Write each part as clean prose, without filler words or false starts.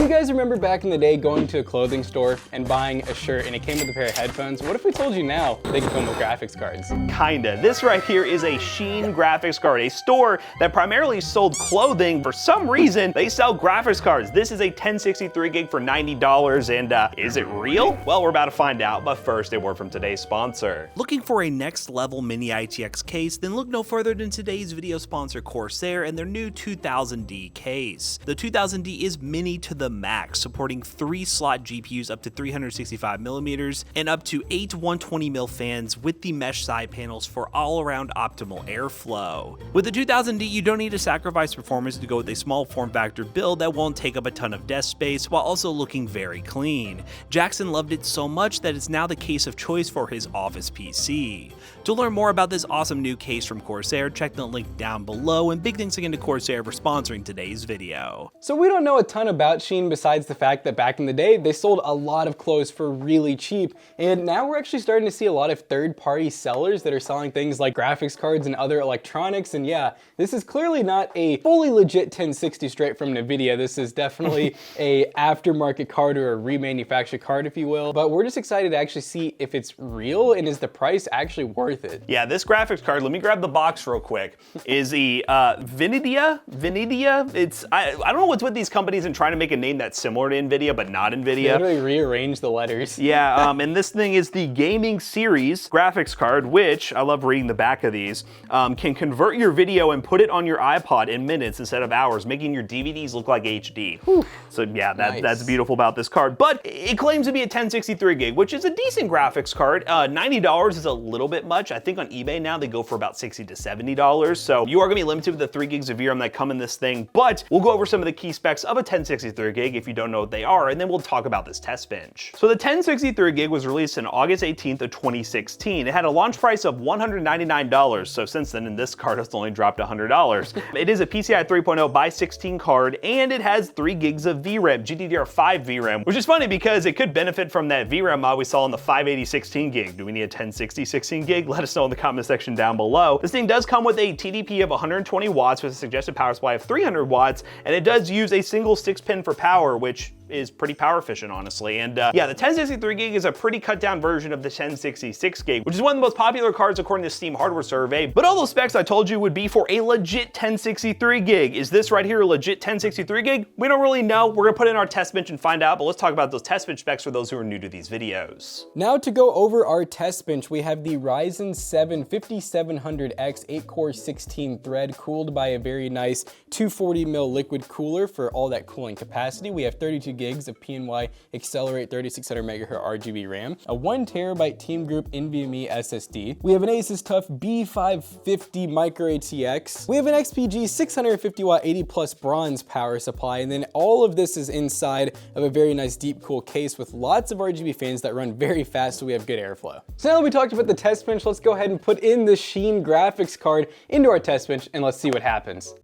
you guys remember back in the day going to a clothing store and buying a shirt and it came with a pair of headphones? What if we told you now they can come with graphics cards? Kinda. This right here is a Shein graphics card, a store that primarily sold clothing. For some reason, they sell graphics cards. This is a 1063 gig for $90, and is it real? Well, we're about to find out, but first, a word from today's sponsor. Looking for a next level mini ITX case? Then look no further than today's video sponsor, Corsair, and their new 2000D case. The 2000D is mini to the max, supporting 3-slot GPUs up to 365mm and up to 8 120mm fans with the mesh side panels for all-around optimal airflow. With the 2000D, you don't need to sacrifice performance to go with a small form factor build that won't take up a ton of desk space while also looking very clean. Jackson loved it so much that it's now the case of choice for his office PC. To learn more about this awesome new case from Corsair, check the link down below, and big thanks again to Corsair for sponsoring today's video. So we don't know a ton about Shein besides the fact that back in the day, they sold a lot of clothes for really cheap. And now we're actually starting to see a lot of third-party sellers that are selling things like graphics cards and other electronics. And yeah, this is clearly not a fully legit 1060 straight from NVIDIA. This is definitely a aftermarket card or a remanufactured card, if you will. But we're just excited to actually see if it's real and is the price actually worth it. Yeah, this graphics card, let me grab the box real quick, is the Vinidia? It's, I don't know what's with these companies and trying to make a name that's similar to NVIDIA, but not NVIDIA. They literally rearrange the letters. Yeah, and this thing is the Gaming Series graphics card, which, I love reading the back of these, can convert your video and put it on your iPod in minutes instead of hours, making your DVDs look like HD. Whew. So yeah, that's beautiful about this card. But it claims to be a 1063 gig, which is a decent graphics card. $90 is a little bit much. I think on eBay now they go for about $60 to $70. So you are gonna be limited with the 3 gigs of VRAM that come in this thing, but we'll go over some of the key specs of a 1063 gig if you don't know what they are, and then we'll talk about this test bench. So the 1063 gig was released on August 18th of 2016. It had a launch price of $199. So since then, in this card, it's only dropped $100. It is a PCI 3.0 by 16 card, and it has 3 gigs of VRAM, GDDR5 VRAM, which is funny because it could benefit from that VRAM mod we saw in the 580 16 gig. Do we need a 1060 16 gig? Let us know in the comment section down below. This thing does come with a TDP of 120 watts with a suggested power supply of 300 watts, and it does use a single 6-pin for power, which is pretty power efficient, honestly. And yeah, the 1063 gig is a pretty cut down version of the 1066 gig, which is one of the most popular cards according to Steam hardware survey. But all those specs I told you would be for a legit 1063 gig. Is this right here a legit 1063 gig? We don't really know. We're gonna put in our test bench and find out, but let's talk about those test bench specs for those who are new to these videos. Now to go over our test bench, we have the Ryzen 7 5700X 8-core 16-thread cooled by a very nice 240mm liquid cooler for all that cooling capacity. We have 32 gigs of PNY Accelerate 3600 MHz RGB RAM, a 1TB Team Group NVMe SSD. We have an Asus TUF B550 Micro ATX. We have an XPG 650W 80+ bronze power supply, and then all of this is inside of a very nice deep cool case with lots of RGB fans that run very fast, so we have good airflow. So now that we talked about the test bench, let's go ahead and put in the Shein graphics card into our test bench and let's see what happens.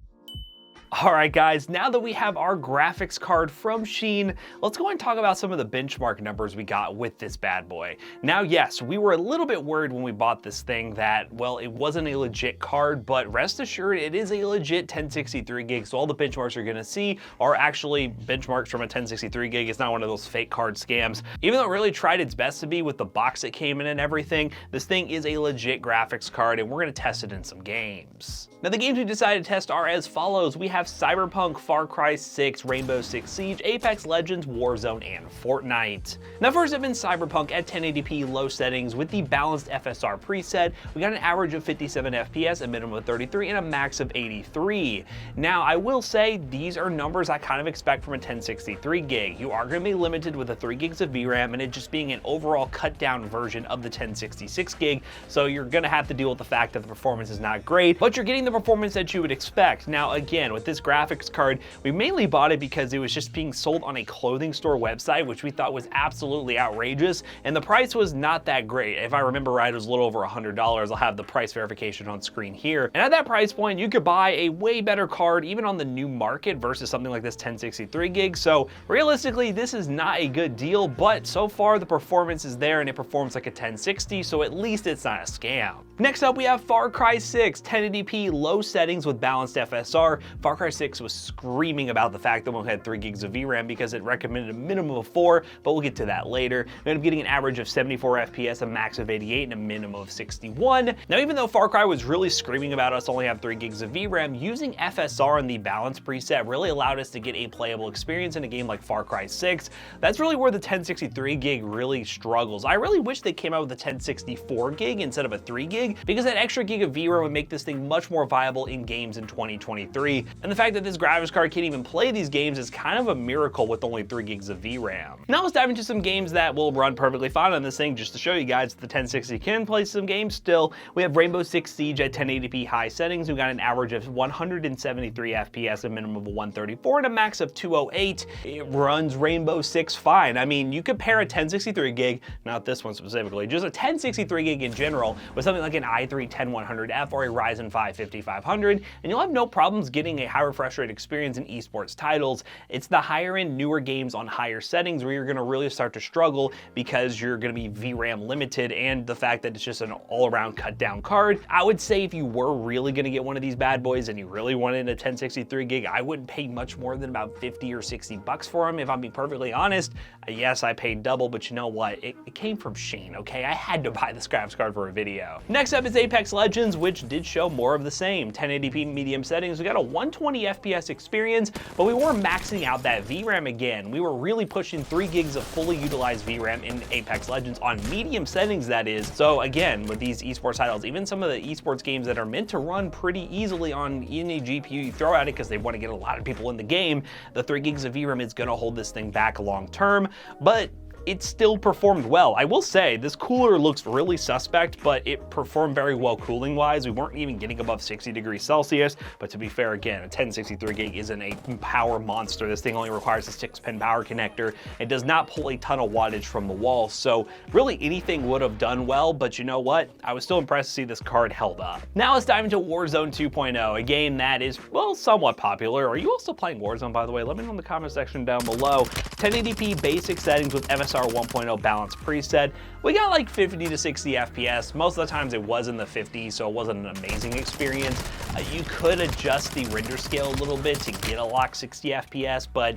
All right, guys, now that we have our graphics card from Shein, let's go and talk about some of the benchmark numbers we got with this bad boy. Now, yes, we were a little bit worried when we bought this thing that, well, it wasn't a legit card, but rest assured, it is a legit 1063 gig, so all the benchmarks you're gonna see are actually benchmarks from a 1063 gig. It's not one of those fake card scams. Even though it really tried its best to be with the box it came in and everything, this thing is a legit graphics card, and we're gonna test it in some games. Now, the games we decided to test are as follows. We have Cyberpunk, Far Cry 6, Rainbow Six Siege, Apex Legends, Warzone, and Fortnite. Now, first up in Cyberpunk at 1080p low settings with the balanced FSR preset, we got an average of 57 FPS, a minimum of 33, and a max of 83. Now, I will say these are numbers I kind of expect from a 1063 gig. You are going to be limited with the 3 gigs of VRAM and it just being an overall cut down version of the 1066 gig, so you're going to have to deal with the fact that the performance is not great, but you're getting the performance that you would expect. Now, again, with this graphics card, we mainly bought it because it was just being sold on a clothing store website, which we thought was absolutely outrageous, and the price was not that great. If I remember right, it was a little over $100. I'll have the price verification on screen here. And at that price point, you could buy a way better card, even on the new market, versus something like this 1063 gig. So realistically, this is not a good deal, but so far the performance is there and it performs like a 1060, so at least it's not a scam. Next up, we have Far Cry 6, 1080p low settings with balanced FSR. Far Cry Cry 6 was screaming about the fact that we had 3 gigs of VRAM because it recommended a minimum of 4, but we'll get to that later. We ended up getting an average of 74 FPS, a max of 88, and a minimum of 61. Now, even though Far Cry was really screaming about us only have 3 gigs of VRAM, using FSR in the balance preset really allowed us to get a playable experience in a game like Far Cry 6. That's really where the 1063 gig really struggles. I really wish they came out with a 1064 gig instead of a 3 gig, because that extra gig of VRAM would make this thing much more viable in games in 2023. And the fact that this graphics card can't even play these games is kind of a miracle with only 3 gigs of VRAM. Now let's dive into some games that will run perfectly fine on this thing, just to show you guys the 1060 can play some games still. We have Rainbow Six Siege at 1080p high settings. We got an average of 173 FPS, a minimum of 134, and a max of 208. It runs Rainbow Six fine. I mean, you compare a 1063 gig, not this one specifically, just a 1063 gig in general with something like an i3 10100F or a Ryzen 5 5500, and you'll have no problems getting a high refresh rate experience in esports titles. It's the higher end, newer games on higher settings where you're going to really start to struggle because you're going to be VRAM limited, and the fact that it's just an all-around cut down card. I would say if you were really going to get one of these bad boys and you really wanted a 1063 gig, I wouldn't pay much more than about 50 or 60 bucks for them, if I'm being perfectly honest. Yes, I paid double, but you know what? It came from Sheen, okay? I had to buy this graphics card for a video. Next up is Apex Legends, which did show more of the same. 1080p medium settings, we got a 120 FPS experience, but we were maxing out that VRAM again. We were really pushing 3 gigs of fully utilized VRAM in Apex Legends on medium settings, that is. So again, with these esports titles, even some of the esports games that are meant to run pretty easily on any GPU you throw at it because they want to get a lot of people in the game, the 3 gigs of VRAM is going to hold this thing back long term, but it still performed well. I will say this cooler looks really suspect, but it performed very well cooling wise. We weren't even getting above 60 degrees Celsius, but to be fair, again, a 1063 gig isn't a power monster. This thing only requires a 6-pin power connector. It does not pull a ton of wattage from the wall, so really anything would have done well, but you know what? I was still impressed to see this card held up. Now let's dive into Warzone 2.0, a game that is, well, somewhat popular. Are you also playing Warzone, by the way? Let me know in the comment section down below. 1080p basic settings with FSR 1.0 balance preset. We got like 50 to 60 FPS. Most of the times it was in the 50s, so it wasn't an amazing experience. You could adjust the render scale a little bit to get a lock 60 FPS, but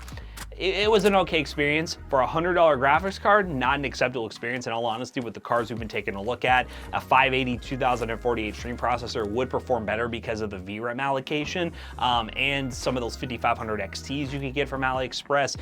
it was an okay experience. For a $100 graphics card, not an acceptable experience in all honesty with the cards we've been taking a look at. A 580 2048 stream processor would perform better because of the VRAM allocation and some of those 5500 XTs you can get from AliExpress.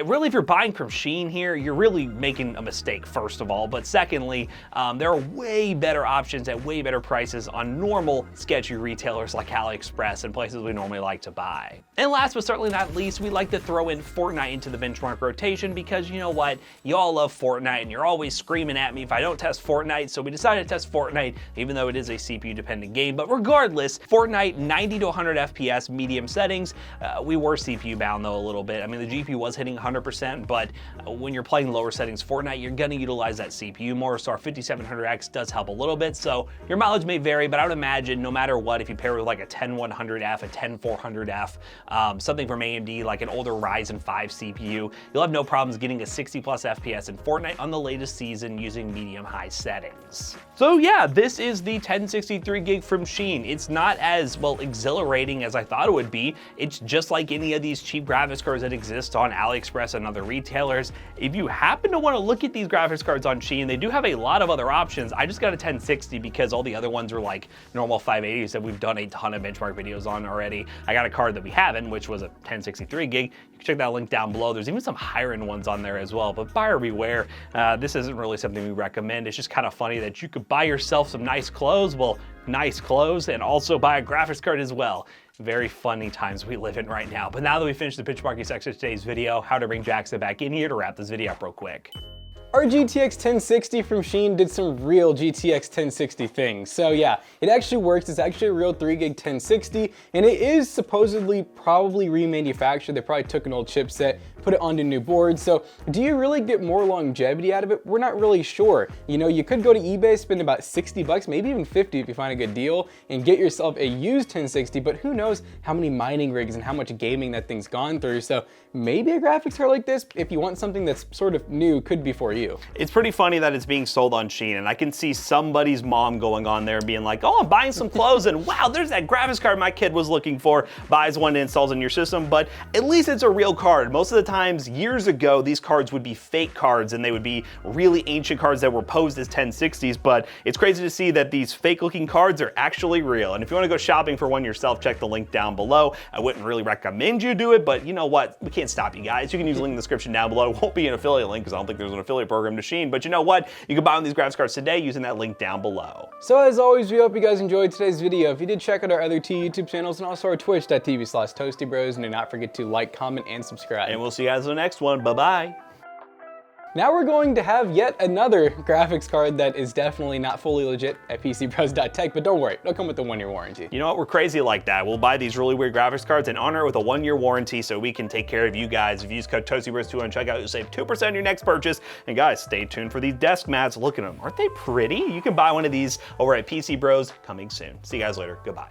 Really, if you're buying from Sheen here, you're really making a mistake, first of all. But secondly, there are way better options at way better prices on normal sketchy retailers like AliExpress and places we normally like to buy. And last but certainly not least, we like to throw in Fortnite into the benchmark rotation because you know what? You all love Fortnite and you're always screaming at me if I don't test Fortnite. So we decided to test Fortnite, even though it is a CPU dependent game. But regardless, Fortnite 90 to 100 FPS medium settings. We were CPU bound though a little bit. I mean, the GPU was hitting 100%, but when you're playing lower settings Fortnite, you're gonna utilize that CPU more, so our 5700X does help a little bit, so your mileage may vary, but I would imagine no matter what, if you pair with like a 10100F, a 10400F, something from AMD, like an older Ryzen 5 CPU, you'll have no problems getting a 60 plus FPS in Fortnite on the latest season using medium-high settings. So yeah, this is the 1063 gig from Sheen. It's not as, well, exhilarating as I thought it would be. It's just like any of these cheap graphics cards that exist on AliExpress and other retailers. If you happen to want to look at these graphics cards on Sheen, they do have a lot of other options. I just got a 1060 because all the other ones are like normal 580s that we've done a ton of benchmark videos on already. I got a card that we haven't, which was a 1063 gig. You can check that link down below. There's even some higher end ones on there as well, but buyer beware. This isn't really something we recommend. It's just kind of funny that you could buy yourself some nice clothes, well, nice clothes, and also buy a graphics card as well. Very funny times we live in right now. But now that we finished the benchmarking section of today's video, how to bring Jackson back in here to wrap this video up real quick. Our GTX 1060 from Sheen did some real GTX 1060 things. So yeah, it actually works. It's actually a real 3 gig 1060, and it is supposedly probably remanufactured. They probably took an old chipset, put it onto new boards. So do you really get more longevity out of it? We're not really sure. You know, you could go to eBay, spend about 60 bucks, maybe even 50 if you find a good deal, and get yourself a used 1060, but who knows how many mining rigs and how much gaming that thing's gone through. So maybe a graphics card like this, if you want something that's sort of new, could be for you. It's pretty funny that it's being sold on Shein, and I can see somebody's mom going on there and being like, oh, I'm buying some clothes, and wow, there's that graphics card my kid was looking for, buys one and installs in your system, but at least it's a real card. Most of the times, years ago, these cards would be fake cards, and they would be really ancient cards that were posed as 1060s, but it's crazy to see that these fake-looking cards are actually real. And if you want to go shopping for one yourself, check the link down below. I wouldn't really recommend you do it, but you know what? We can't stop you guys. You can use the link in the description down below. It won't be an affiliate link because I don't think there's an affiliate program to Shein, but you know what? You can buy one of these graphics cards today using that link down below. So as always, we hope you guys enjoyed today's video. If you did, check out our other two YouTube channels and also our twitch.tv/ToastyBros, and do not forget to like, comment, and subscribe. And we'll see you guys in the next one. Bye-bye. Now we're going to have yet another graphics card that is definitely not fully legit at PCBros.tech, but don't worry, it'll come with a 1-year warranty. You know what? We're crazy like that. We'll buy these really weird graphics cards and honor it with a 1-year warranty so we can take care of you guys. If you use code ToastyBros2 on checkout, you'll save 2% on your next purchase. And guys, stay tuned for these desk mats. Look at them. Aren't they pretty? You can buy one of these over at PC Bros coming soon. See you guys later. Goodbye.